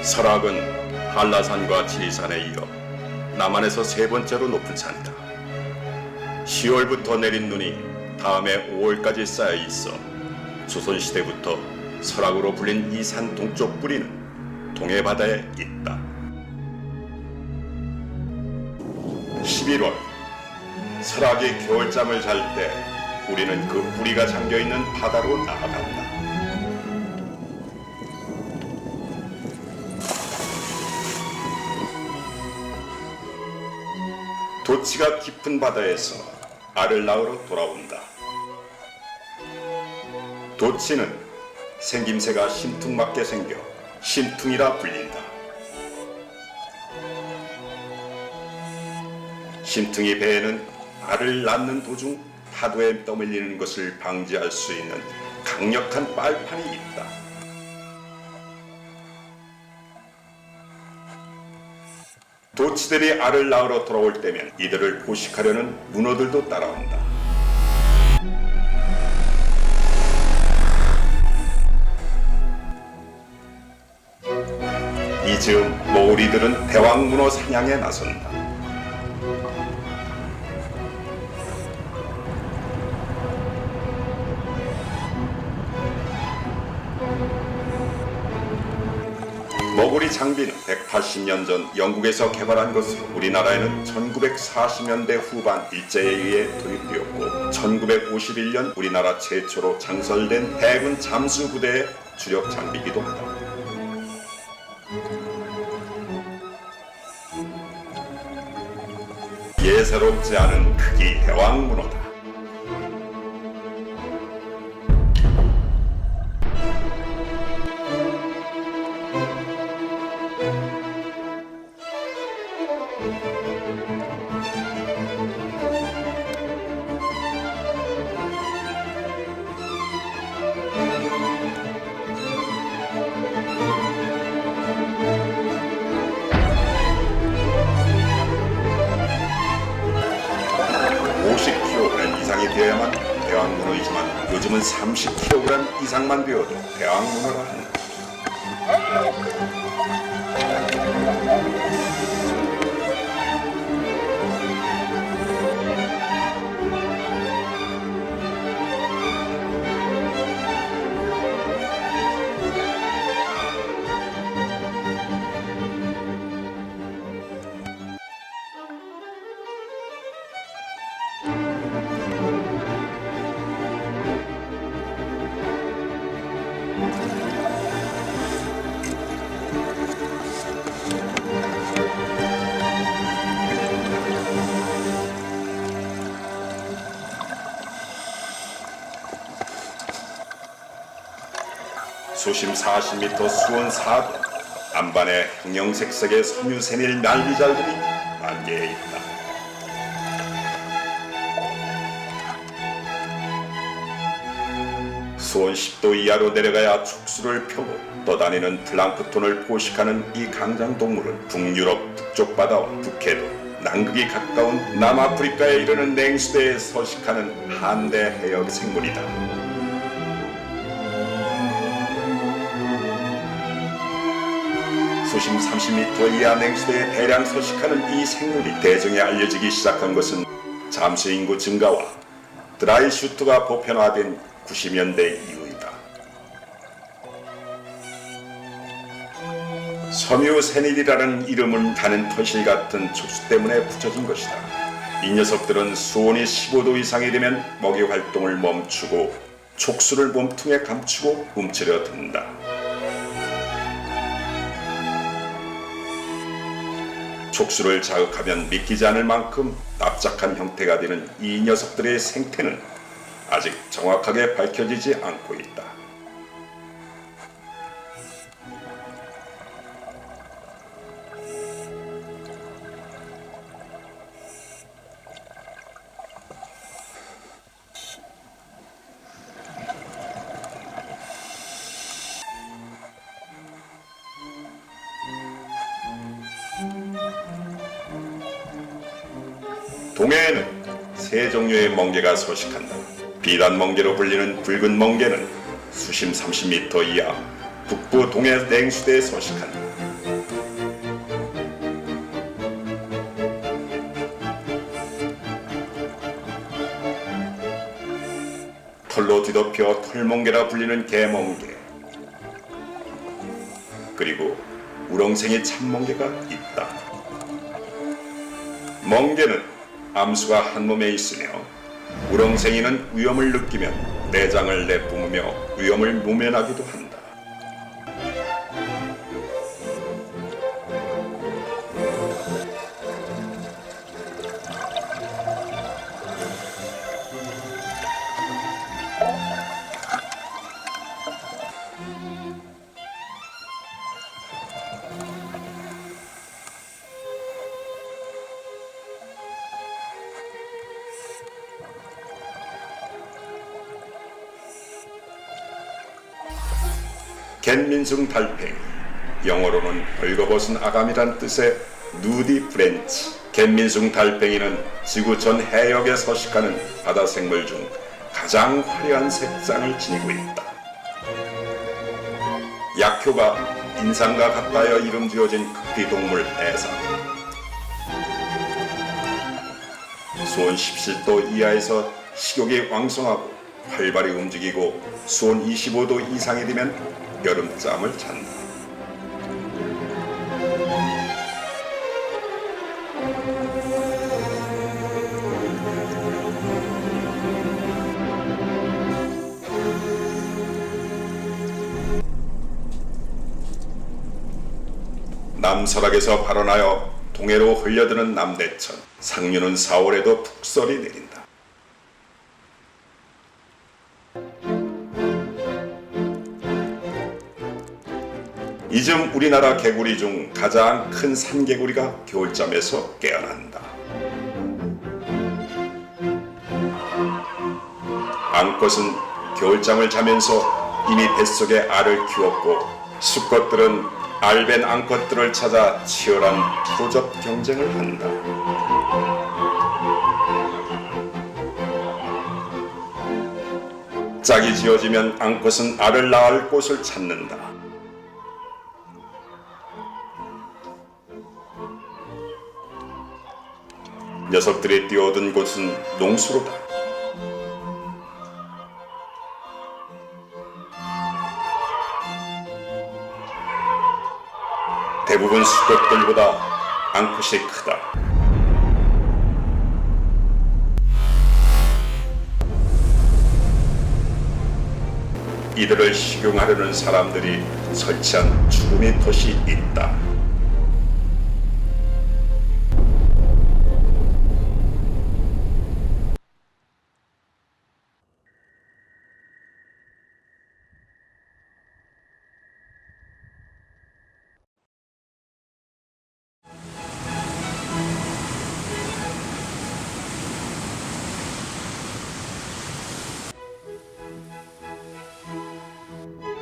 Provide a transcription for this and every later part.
설악은 한라산과 지리산에 이어 남한에서 세 번째로 높은 산이다. 10월부터 내린 눈이 다음해 5월까지 쌓여 있어 조선시대부터 설악으로 불린 이 산 동쪽 뿌리는 동해바다에 있다. 11월, 설악이 겨울잠을 잘 때 우리는 그 뿌리가 잠겨있는 바다로 나아간다. 도치가 깊은 바다에서 알을 낳으러 돌아온다. 도치는 생김새가 심퉁맞게 생겨 심퉁이라 불린다. 심퉁이 배에는 알을 낳는 도중 파도에 떠밀리는 것을 방지할 수 있는 강력한 빨판이 있다. 도치들이 알을 낳으러 돌아올 때면 이들을 포식하려는 문어들도 따라온다. 이 즈음 모우리들은 대왕문어 사냥에 나선다. 머구리 장비는 180년 전 영국에서 개발한 것으로 우리나라에는 1940년대 후반 일제에 의해 도입되었고 1951년 우리나라 최초로 장설된 해군 잠수부대의 주력 장비이기도 하다. 예사롭지 않은 크기 대왕문어다. 이상이 되어야만 대왕문어이지만 요즘은 30kg 이상만 되어도 대왕문어라 한다. 수심 40m 수온 4도 안반에 형형색색의 섬유세밀 날비잘들이 만개해 있다. 수온 10도 이하로 내려가야 촉수를 펴고 떠다니는 플랑크톤을 포식하는 이 강장동물은 북유럽 북쪽 바다와 북해도 남극이 가까운 남아프리카에 이르는 냉수대에 서식하는 한대 해역 생물이다. 수심 30m 이하 냉수대에 대량 서식하는 이 생물이 대중에 알려지기 시작한 것은 잠수 인구 증가와 드라이 슈트가 보편화된 90년대 이후이다. 섬유세닐이라는 이름을 타는 터실 같은 촉수 때문에 붙여진 것이다. 이 녀석들은 수온이 15도 이상이 되면 먹이 활동을 멈추고 촉수를 몸통에 감추고 움츠려 든다. 촉수를 자극하면 믿기지 않을 만큼 납작한 형태가 되는 이 녀석들의 생태는 아직 정확하게 밝혀지지 않고 있다. 동해에는 세 종류의 멍게가 서식한다. 비단 멍게로 불리는 붉은 멍게는 수심 30m 이하, 북부 동해 냉수대에 서식한다. 털로 뒤덮여 털멍게라 불리는 개멍게, 그리고 우렁생이 참멍게가 있다. 멍게는 암수가 한 몸에 있으며 우렁생이는 위험을 느끼면 내장을 내뿜으며 위험을 모면하기도 한다. 갯민숭 달팽이, 영어로는 벌거벗은 아감이란 뜻의 누디 프렌치. 갯민숭 달팽이는 지구 전 해역에 서식하는 바다 생물 중 가장 화려한 색상을 지니고 있다. 약효가 인상과 같다여 이름 지어진 극비동물 해삼. 수온 17도 이하에서 식욕이 왕성하고 활발히 움직이고 수온 25도 이상이 되면 여름잠을 잔다. 남설악에서 발원하여 동해로 흘려드는 남대천. 상류는 4월에도 푹설이 내린다. 이즘 우리나라 개구리 중 가장 큰 산개구리가 겨울잠에서 깨어난다. 앙컷은 겨울잠을 자면서 이미 뱃속에 알을 키웠고 수컷들은 알벤 앙컷들을 찾아 치열한 포접 경쟁을 한다. 짝이 지어지면 앙컷은 알을 낳을 곳을 찾는다. 녀석들이 뛰어든 곳은 농수로다. 대부분 수컷들보다 앙컷이 크다. 이들을 식용하려는 사람들이 설치한 죽음의 덫이 있다.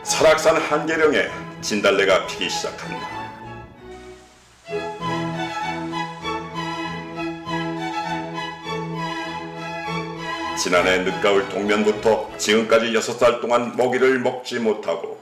설악산 한계령에 진달래가 피기 시작한다. 지난해 늦가을 동면부터 지금까지 6달 동안 먹이를 먹지 못하고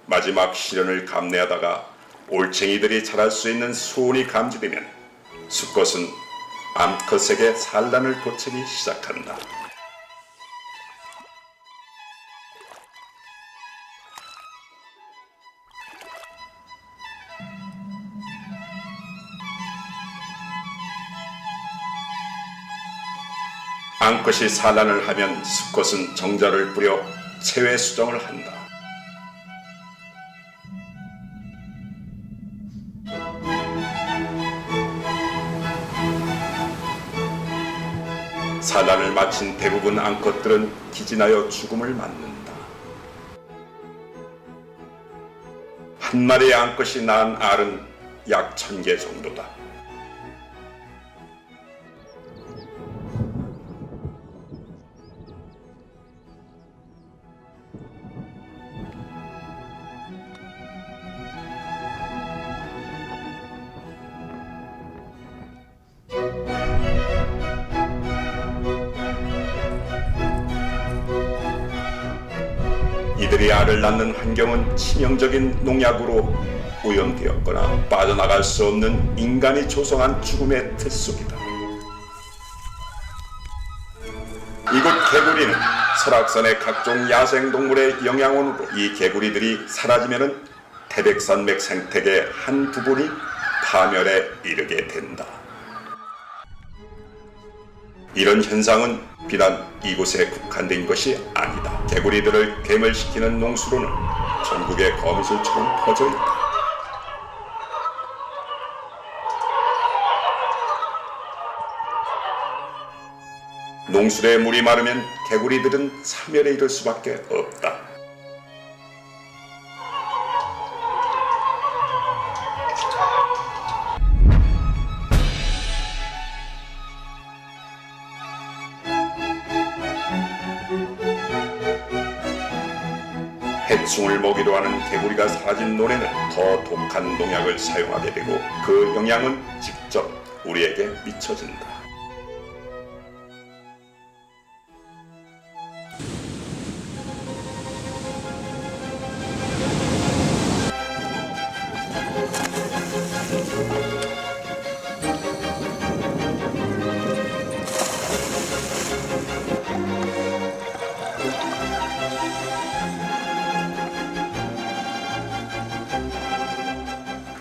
마지막 시련을 감내하다가 올챙이들이 자랄 수 있는 수온이 감지되면 수컷은 암컷에게 산란을 보채기 시작한다. 앙컷이 산란을 하면 수컷은 정자를 뿌려 체외 수정을 한다. 산란을 마친 대부분 앙컷들은 기진하여 죽음을 맞는다. 한 마리의 앙컷이 낳은 알은 약 1000개 정도다. 이들이 알을 낳는 환경은 치명적인 농약으로 오염되었거나 빠져나갈 수 없는 인간이 조성한 죽음의 틀 속이다. 이곳 개구리는 설악산의 각종 야생동물의 영양원으로 이 개구리들이 사라지면 태백산맥 생태계 한 부분이 파멸에 이르게 된다. 이런 현상은 비단 이곳에 국한된 것이 아니다. 개구리들을 괴멸시키는 농수로는 전국의 거미줄처럼 퍼져 있다. 농술에 물이 마르면 개구리들은 사멸에 이를 수밖에 없다. 해충을 먹이로 하는 개구리가 사라진 논에는 더 독한 농약을 사용하게 되고 그 영향은 직접 우리에게 미쳐진다.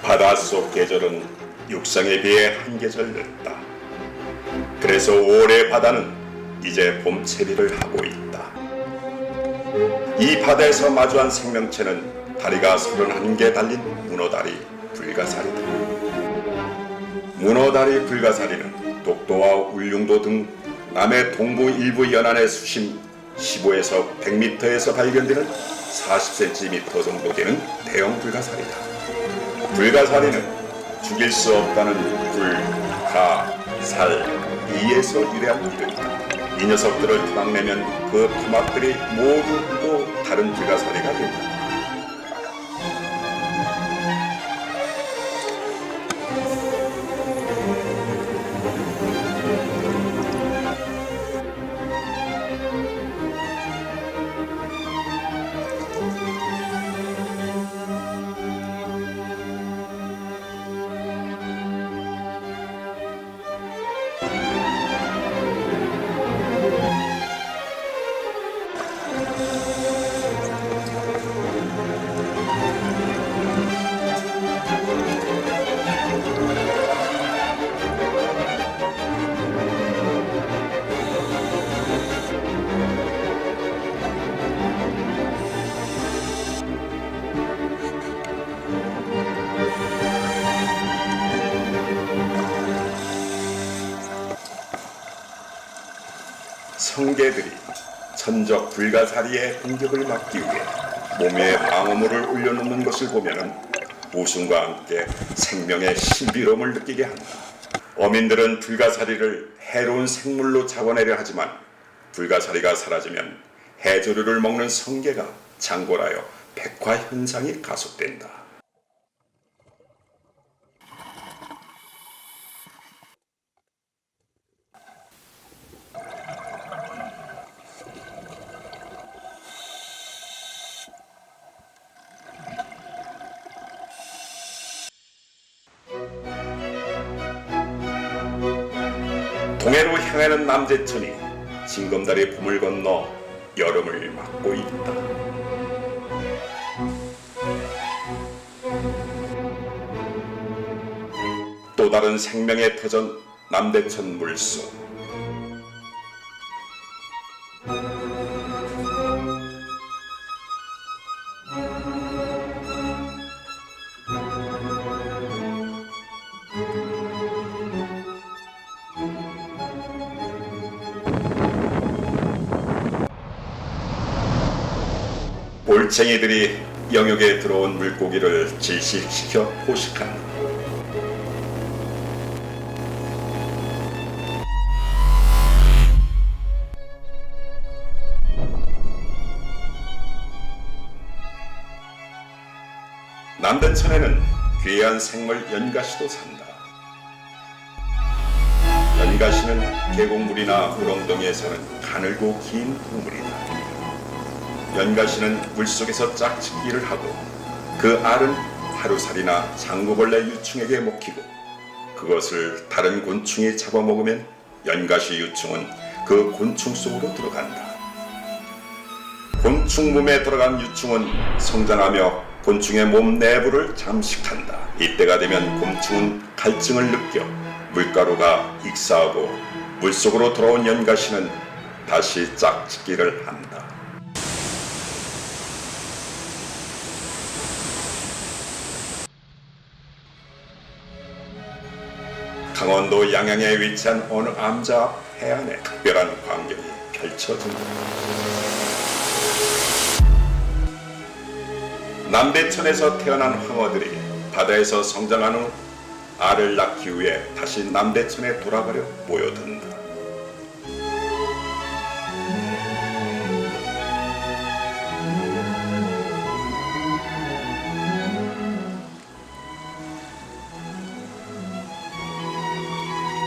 바닷속 계절은 육상에 비해 한 계절 늦다. 그래서 5월의 바다는 이제 봄채비를 하고 있다. 이 바다에서 마주한 생명체는 다리가 31개 달린 문어다리 불가사리다. 문어다리 불가사리는 독도와 울릉도 등 남해 동부 일부 연안의 수심 15에서 100m에서 발견되는 40cm 정도 되는 대형 불가사리다. 불가사리는 죽일 수 없다는 불, 가, 살, 이에서 유래한 이름이다. 이 녀석들을 토막내면 그 토막들이 모두 또 다른 불가사리가 된다. 성게들이 천적 불가사리의 공격을 막기 위해 몸에 방어물을 올려놓는 것을 보면 웃음과 함께 생명의 신비로움을 느끼게 한다. 어민들은 불가사리를 해로운 생물로 잡아내려 하지만 불가사리가 사라지면 해조류를 먹는 성게가 창궐하여 백화 현상이 가속된다. 동해로 향하는 남제천이 징검다리 봄을 건너 여름을 맞고 있다. 또 다른 생명의 터전 남대천 물속. 올챙이들이 영역에 들어온 물고기를 질식시켜 포식한다. 남대천에는 귀한 생물 연가시도 산다. 연가시는 계곡물이나 우렁덩이에 사는 가늘고 긴 동물이다. 연가시는 물속에서 짝짓기를 하고 그 알은 하루살이나 장구벌레 유충에게 먹히고 그것을 다른 곤충이 잡아먹으면 연가시 유충은 그 곤충 속으로 들어간다. 곤충 몸에 들어간 유충은 성장하며 곤충의 몸 내부를 잠식한다. 이때가 되면 곤충은 갈증을 느껴 물가루가 익사하고 물속으로 돌아온 연가시는 다시 짝짓기를 한다. 강원도 양양에 위치한 어느 암자 앞 해안에 특별한 광경이 펼쳐진다. 남대천에서 태어난 황어들이 바다에서 성장한 후 알을 낳기 위해 다시 남대천에 돌아가려 모여든다.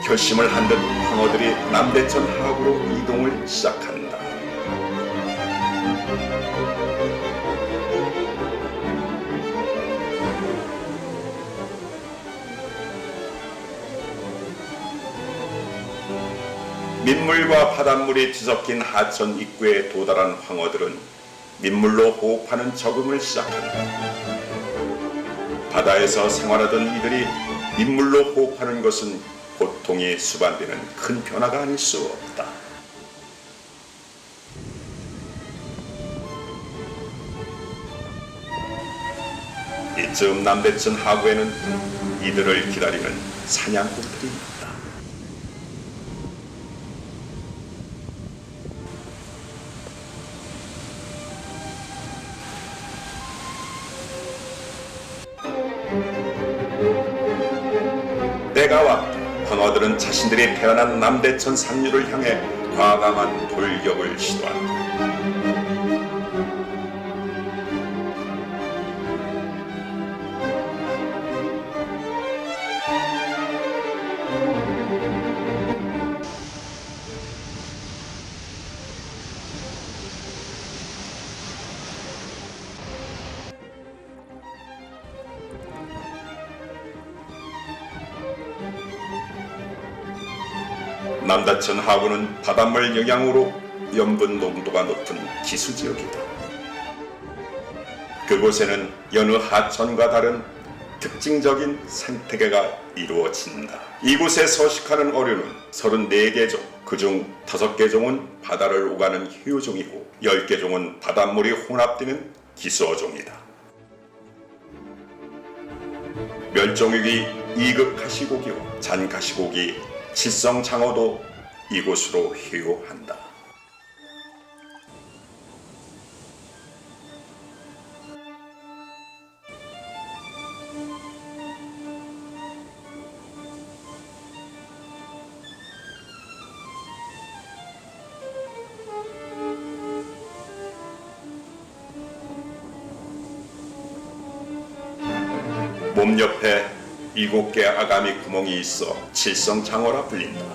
결심을 한 듯 황어들이 남대천 하구로 이동을 시작한다. 민물과 바닷물이 뒤섞인 하천 입구에 도달한 황어들은 민물로 호흡하는 적응을 시작한다. 바다에서 생활하던 이들이 민물로 호흡하는 것은 고통이 수반되는 큰 변화가 아닐 수 없다. 이쯤 남대천 하구에는 이들을 기다리는 사냥꾼들이 있다. 때가 왔다. 황어들은 자신들이 태어난 남대천 상류를 향해 과감한 돌격을 시도한다. 남대천 하구는 바닷물 영향으로 염분 농도가 높은 기수지역이다. 그곳에는 여느 하천과 다른 특징적인 생태계가 이루어진다. 이곳에 서식하는 어류는 34개 종, 그중 5개 종은 바다를 오가는 효종이고 10개 종은 바닷물이 혼합되는 기수어종이다. 멸종위기 2급 가시고기와 잔가시고기, 칠성장어도 이곳으로 회유한다. 몸 옆에 7개 아가미 구멍이 있어 칠성장어라 불린다.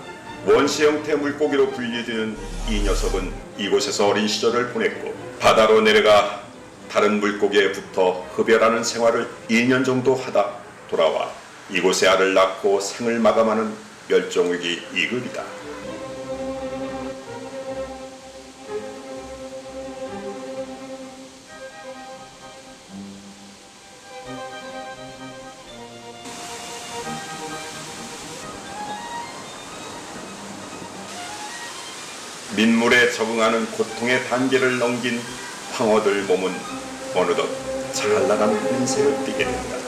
원시 형태 물고기로 분류되는 이 녀석은 이곳에서 어린 시절을 보냈고 바다로 내려가 다른 물고기에 붙어 흡혈하는 생활을 2년 정도 하다 돌아와 이곳에 알을 낳고 생을 마감하는 멸종위기 2급이다. 민물에 적응하는 고통의 단계를 넘긴 황어들 몸은 어느덧 잘 나가는 인생을 띠게 된다.